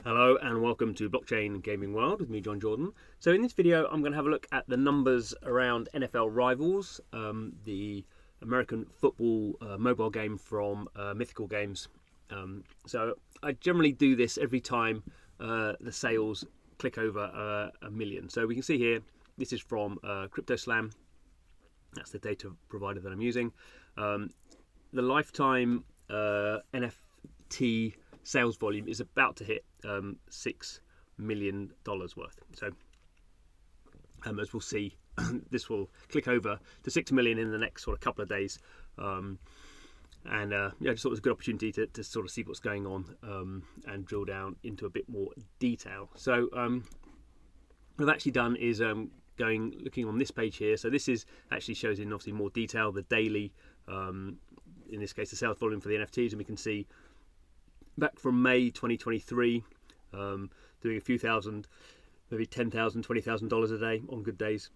Hello and welcome to Blockchain Gaming World with me, John Jordan. So in this video, I'm going to have a look at the numbers around NFL Rivals, the American football mobile game from Mythical Games. So I generally do this every time the sales click over a million. So we can see here, this is from CryptoSlam. That's the data provider that I'm using. The lifetime NFT sales volume is about to hit $6 million worth. So as we'll see, this will click over to 6 million in the next sort of couple of days. And just thought it was a good opportunity to sort of see what's going on and drill down into a bit more detail. So what I've actually done is looking on this page here. So this is actually shows in obviously more detail the daily, in this case the sales volume for the NFTs, and we can see back from May 2023, doing a few thousand, maybe $10,000, $20,000 a day on good days.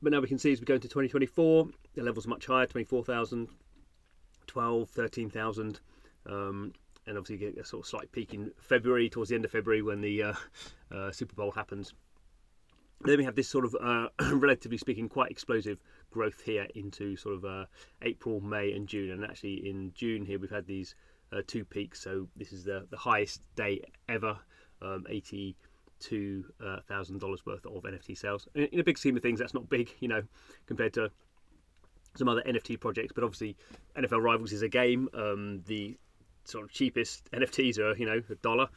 But now we can see as we go into 2024, the level's much higher, 24,000, 12, 13,000, and obviously you get a sort of slight peak in February, towards the end of February when the Super Bowl happens. Then we have this sort of, relatively speaking, quite explosive growth here into sort of April, May and June. And actually in June here we've had these two peaks. So this is the highest day ever, $82,000 worth of NFT sales. In a big scheme of things, that's not big, compared to some other NFT projects. But obviously NFL Rivals is a game. The sort of cheapest NFTs are, $1.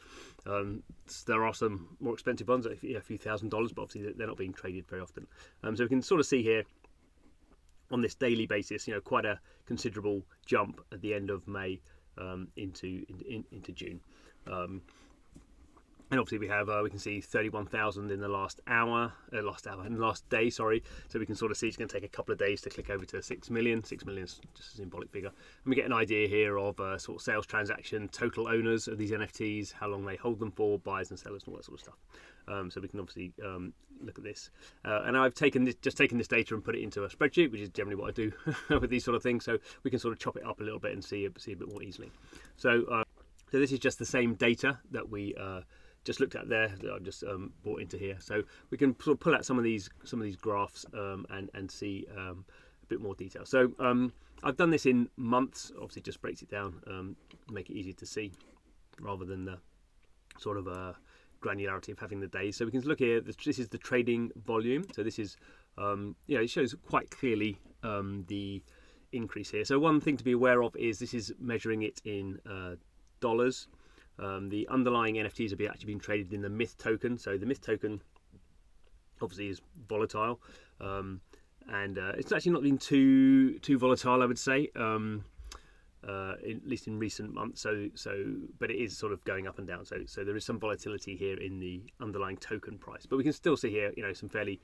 There are some more expensive ones, a few $1,000s, but obviously they're not being traded very often. So we can sort of see here on this daily basis, quite a considerable jump at the end of May into June. And obviously we have we can see 31,000 in the last day, sorry. So we can sort of see it's going to take a couple of days to click over to 6 million. 6 million is just a symbolic figure. And we get an idea here of sort of sales transaction, total owners of these NFTs, how long they hold them for, buyers and sellers, and all that sort of stuff. So we can obviously look at this. And I've taken this data and put it into a spreadsheet, which is generally what I do with these sort of things. So we can sort of chop it up a little bit and see a bit more easily. So this is just the same data that we just looked at there, that I've just brought into here. So we can sort of pull out some of these graphs and see a bit more detail. So I've done this in months. Obviously, just breaks it down, make it easy to see, rather than the sort of granularity of having the days. So we can look here. This is the trading volume. So this is it shows quite clearly the increase here. So one thing to be aware of is this is measuring it in dollars. The underlying NFTs have actually been traded in the Myth token. So the Myth token obviously is volatile, and it's actually not been too volatile, I would say, at least in recent months. But it is sort of going up and down. So there is some volatility here in the underlying token price. But we can still see here, some fairly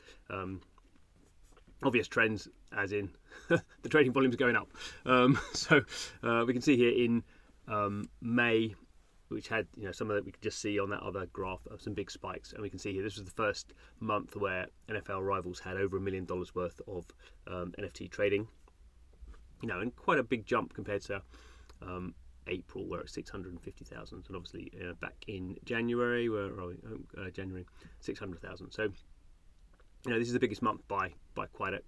obvious trends, as in the trading volume is going up. So we can see here in May, which had some of that we could just see on that other graph of some big spikes, and we can see here this was the first month where NFL Rivals had over $1 million worth of NFT trading, and quite a big jump compared to April, where it's 650,000, and obviously back in January, January 600,000. So this is the biggest month by quite a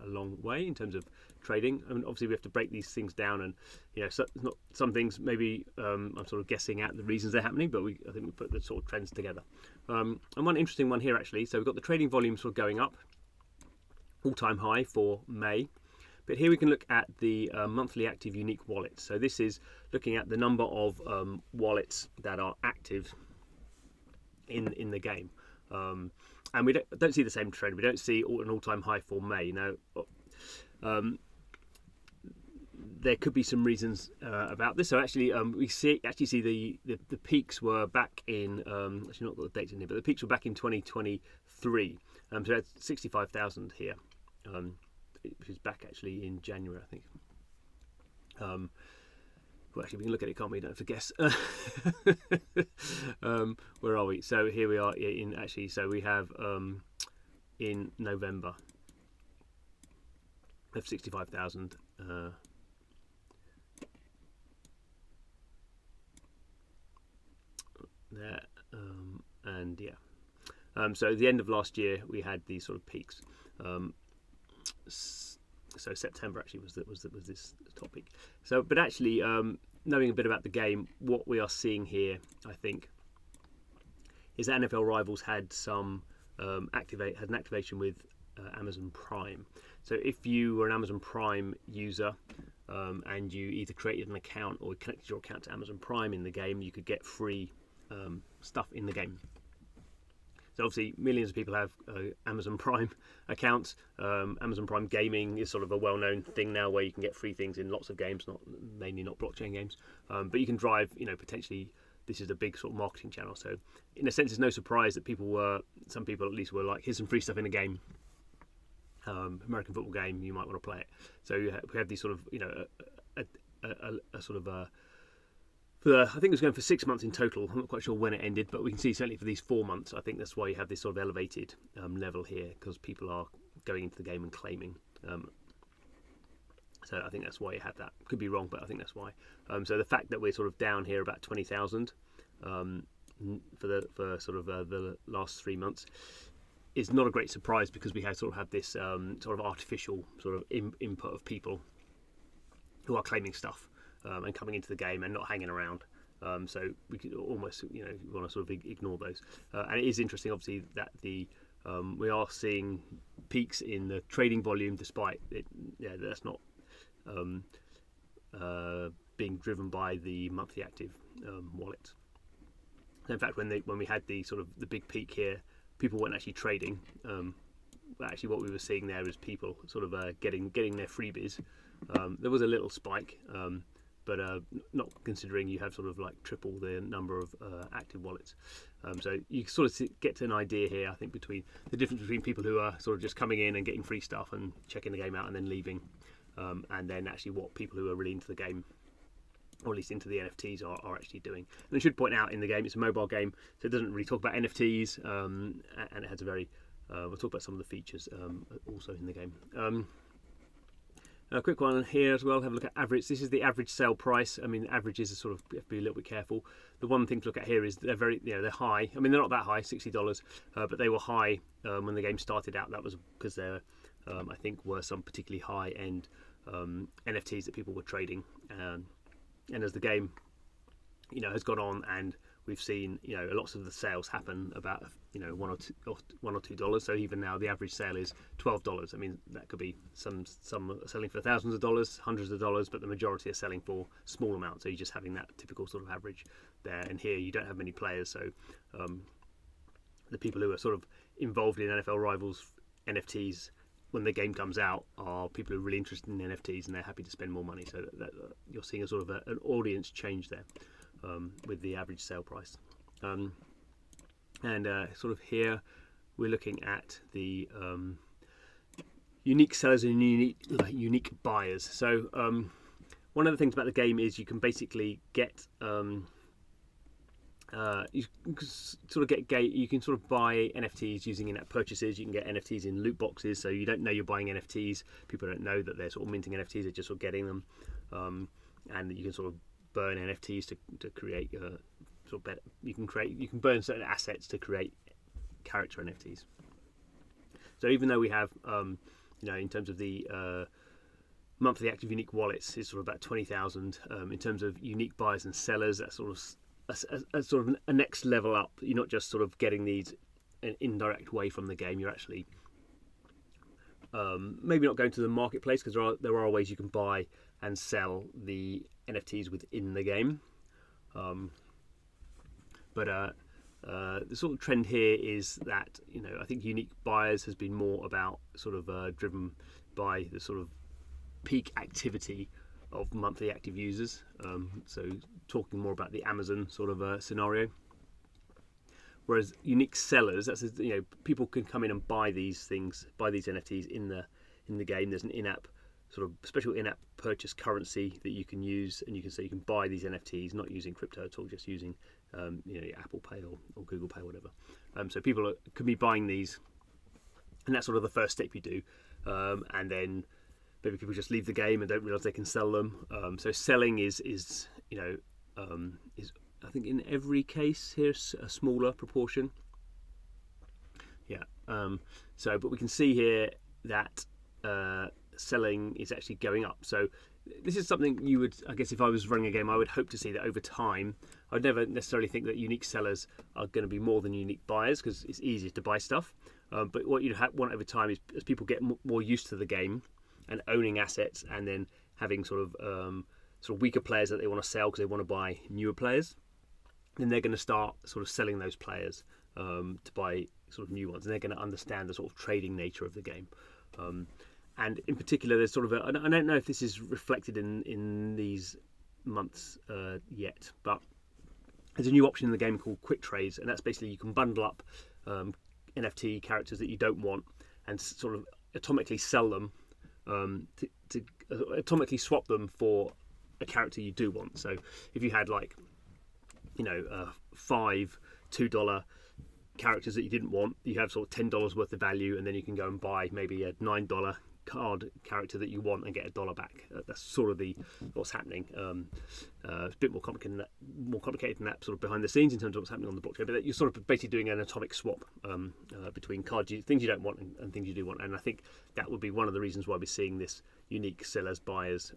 long way in terms of trading. I mean, obviously we have to break these things down, and some things maybe I'm sort of guessing at the reasons they're happening, but I think we put the sort of trends together. And one interesting one here actually. So we've got the trading volume sort of going up, all-time high for May. But here we can look at the monthly active unique wallets. So this is looking at the number of wallets that are active in the game. And we don't see the same trend. We don't see an all-time high for May. Now, there could be some reasons about this. So actually, we see the peaks were back in actually not got the dates in here, but the peaks were back in 2023. So we had 65,000 here, which is back actually in January, I think. Well, actually, we can look at it, can't we? Don't have to guess. Where are we? So here we are in actually. So we have in November of 65,000. and yeah. So at the end of last year, we had these sort of peaks. So September actually was this topic. So, but actually, knowing a bit about the game, what we are seeing here, I think, is that NFL Rivals had some had an activation with Amazon Prime. So if you were an Amazon Prime user and you either created an account or connected your account to Amazon Prime in the game, you could get free stuff in the game. So obviously millions of people have Amazon Prime accounts. Amazon Prime Gaming is sort of a well-known thing now where you can get free things in lots of games, mainly not blockchain games. But you can drive, potentially this is a big sort of marketing channel. So in a sense, it's no surprise that some people at least were like, here's some free stuff in a game. American football game, you might want to play it. So we have these sort of, a sort of I think it was going for 6 months in total. I'm not quite sure when it ended, but we can see certainly for these 4 months, I think that's why you have this sort of elevated level here, because people are going into the game and claiming. So I think that's why you had that. Could be wrong, but I think that's why. So the fact that we're sort of down here about 20,000 for sort of the last 3 months is not a great surprise, because we sort of have this sort of artificial sort of input of people who are claiming stuff and coming into the game and not hanging around. So we could almost, you want to sort of ignore those. And it is interesting, obviously, that we are seeing peaks in the trading volume, despite it. Yeah, that's not being driven by the monthly active wallet. In fact, when we had the sort of the big peak here, people weren't actually trading. Actually, what we were seeing there is people sort of getting their freebies. There was a little spike, but not considering you have sort of like triple the number of active wallets. So you sort of get to an idea here, I think, between the difference between people who are sort of just coming in and getting free stuff and checking the game out and then leaving, and then actually what people who are really into the game, or at least into the NFTs, are actually doing. And I should point out, in the game, it's a mobile game, so it doesn't really talk about NFTs, and it has a very... we'll talk about some of the features also in the game. A quick one here as well. Have a look at average. This is the average sale price. I mean, averages are sort of, you have to be a little bit careful. The one thing to look at here is they're very, they're high. I mean, they're not that high, $60, but they were high when the game started out. That was because there, I think, were some particularly high-end NFTs that people were trading. And as the game, has gone on, and we've seen, lots of the sales happen about, $1 or $2. So even now, the average sale is $12. I mean, that could be some are selling for thousands of dollars, hundreds of dollars, but the majority are selling for small amounts. So you're just having that typical sort of average there. And here you don't have many players, so the people who are sort of involved in NFL Rivals NFTs when the game comes out are people who are really interested in NFTs, and they're happy to spend more money. So that you're seeing a sort of an audience change there with the average sale price. And sort of here we're looking at the unique sellers and unique buyers. So one of the things about the game is you can basically get you can sort of buy NFTs using in-app purchases. You can get NFTs in loot boxes, so you don't know you're buying NFTs. People don't know that they're sort of minting NFTs; they're just sort of getting them, and you can sort of burn NFTs to create sort of better. You can burn certain assets to create character NFTs. So even though we have, in terms of the monthly active unique wallets, is sort of about 20,000. In terms of unique buyers and sellers, that's sort of a next level up. You're not just sort of getting these an indirect way from the game. You're actually maybe not going to the marketplace, because there are ways you can buy and sell the NFTs within the game. But the sort of trend here is that I think unique buyers has been more about sort of driven by the sort of peak activity of monthly active users. So talking more about the Amazon sort of scenario. Whereas unique sellers, that's people can come in and buy these things, buy these NFTs in the game. There's an in-app sort of special in-app purchase currency that you can use, and you can buy these NFTs not using crypto at all, just using Apple Pay or Google Pay or whatever. So people can be buying these, and that's sort of the first step you do, and then maybe people just leave the game and don't realise they can sell them. So selling is I think in every case here a smaller proportion. Yeah. But we can see here that selling is actually going up. So this is something you would, I guess, if I was running a game, I would hope to see that over time. I'd never necessarily think that unique sellers are going to be more than unique buyers because it's easier to buy stuff. But what you'd want over time is as people get more used to the game and owning assets, and then having sort of weaker players that they want to sell because they want to buy newer players, then they're going to start sort of selling those players to buy sort of new ones, and they're going to understand the sort of trading nature of the game. And in particular, there's sort of I don't know if this is reflected in these months yet, but there's a new option in the game called quick trades, and that's basically you can bundle up NFT characters that you don't want and sort of atomically sell them to atomically swap them for a character you do want. So if you had like 5 $2 characters that you didn't want, you have sort of $10 worth of value, and then you can go and buy maybe a $9 card character that you want and get $1 back. That's sort of what's happening. It's a bit more complicated than that sort of behind the scenes in terms of what's happening on the blockchain, but you're sort of basically doing an atomic swap between cards, things you don't want and things you do want. And I think that would be one of the reasons why we're seeing this unique sellers buyers.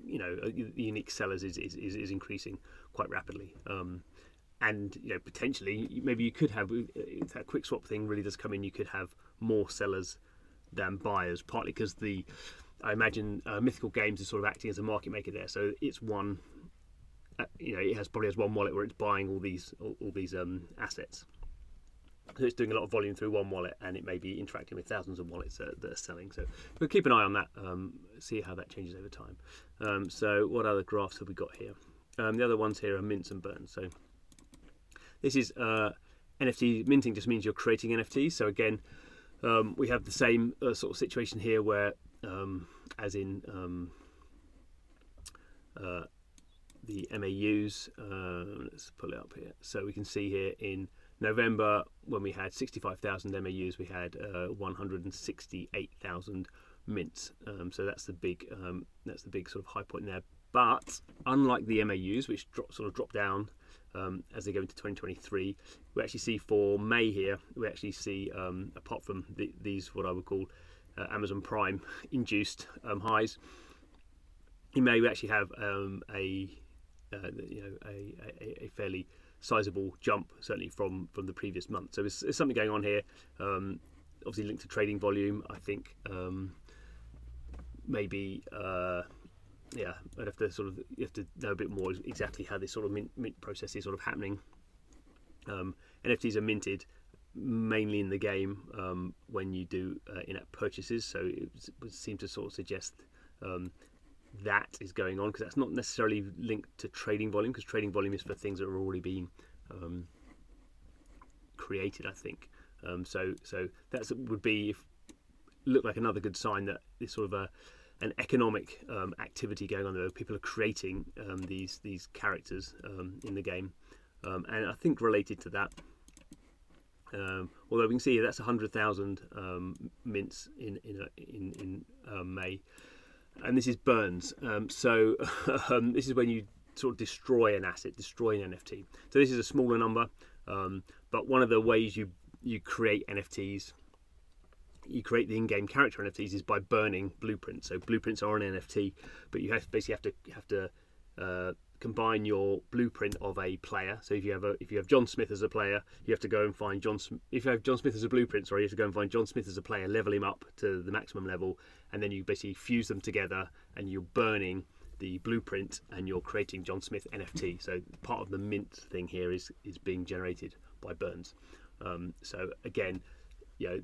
The unique sellers is increasing quite rapidly. And potentially maybe you could have, if that quick swap thing really does come in, you could have more sellers than buyers, partly because I imagine Mythical Games is sort of acting as a market maker there. So it's one, it probably has one wallet where it's buying all these assets. So it's doing a lot of volume through one wallet, and it may be interacting with thousands of wallets that are selling. So we'll keep an eye on that, see how that changes over time. So what other graphs have we got here? The other ones here are mints and burns. So this is NFT minting. Just means you're creating NFTs. So again, we have the same sort of situation here where, as in the MAUs, let's pull it up here. So we can see here in November, when we had 65,000 MAUs, we had 168,000 mints. So that's the big sort of high point there. But unlike the MAUs, which drop down as they go into 2023, we actually see for May here, we actually see apart from these what I would call Amazon Prime induced highs, in May we actually have a fairly sizable jump, certainly from the previous month. So there's something going on here, obviously linked to trading volume. I think maybe I'd have to you have to know a bit more exactly how this sort of mint process is sort of happening. NFTs are minted mainly in the game when you do in-app purchases, so it would seem to sort of suggest that is going on, because that's not necessarily linked to trading volume, because trading volume is for things that are already being created, I think. So that would be look like another good sign that it's sort of an economic activity going on there. People are creating these characters in the game, and I think related to that, although we can see that's 100,000 mints in May, and this is burns. So this is when you sort of destroy an asset, destroy an NFT. So this is a smaller number, but one of the ways you create NFTs, you create the in-game character NFTs, is by burning blueprints. So blueprints are an NFT, but you basically have to combine your blueprint of a player. So if you have John Smith as a player, you have to go and find if you have John Smith as a blueprint, sorry, you have to go and find John Smith as a player, level him up to the maximum level, and then you basically fuse them together, and you're burning the blueprint, and you're creating John Smith NFT. So part of the mint thing here is being generated by burns. So again,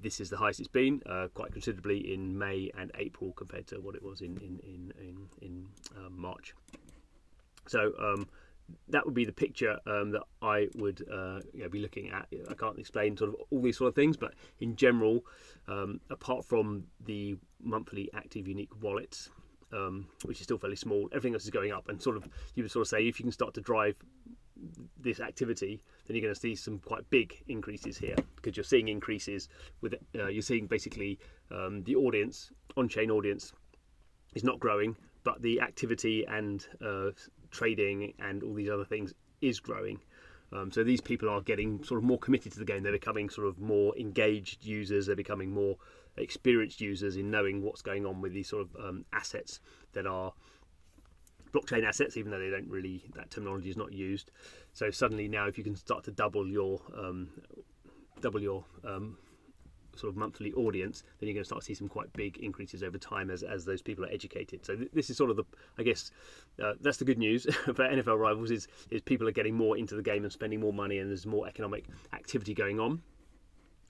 this is the highest it's been, quite considerably in May and April compared to what it was in March. So that would be the picture that I would be looking at. I can't explain sort of all these sort of things, but in general, apart from the monthly active unique wallets, which is still fairly small, everything else is going up. And you would sort of say, if you can start to drive this activity, then you're going to see some quite big increases here, because you're seeing increases with you're seeing basically the audience, on-chain audience, is not growing, but the activity and trading and all these other things is growing. So these people are getting sort of more committed to the game. They're becoming sort of more engaged users. They're becoming more experienced users in knowing what's going on with these sort of assets that are blockchain assets, even though they don't really, that terminology is not used. So suddenly now, if you can start to double your sort of monthly audience, then you're going to start to see some quite big increases over time as those people are educated. So this is sort of the, I guess, that's the good news for NFL Rivals is people are getting more into the game and spending more money, and there's more economic activity going on,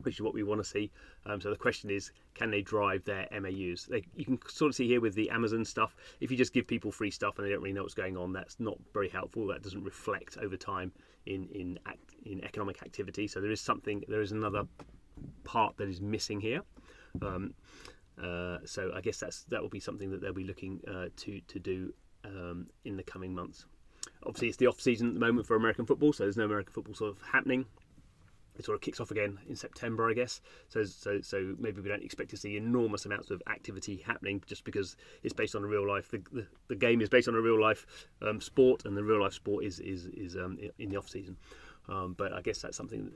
which is what we want to see. So the question is, can they drive their MAUs? You can sort of see here with the Amazon stuff, if you just give people free stuff and they don't really know what's going on, that's not very helpful. That doesn't reflect over time in economic activity. So there is another part that is missing here. So I guess that will be something that they'll be looking to do in the coming months. Obviously, it's the off season at the moment for American football, so there's no American football sort of happening. It sort of kicks off again in September, I guess. So maybe we don't expect to see enormous amounts of activity happening just because it's based on a real life. The game is based on a real life sport, and the real life sport is in the off season. But I guess that's something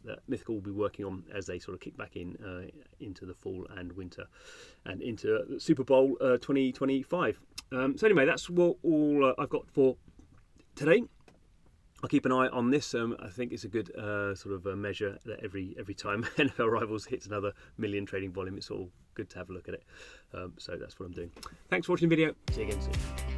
that Mythical will be working on as they sort of kick back into the fall and winter and into Super Bowl 2025. So anyway, that's all I've got for today. I'll keep an eye on this. I think it's a good sort of a measure that every time NFL Rivals hits another million trading volume, it's all good to have a look at it. So that's what I'm doing. Thanks for watching the video. See you again soon.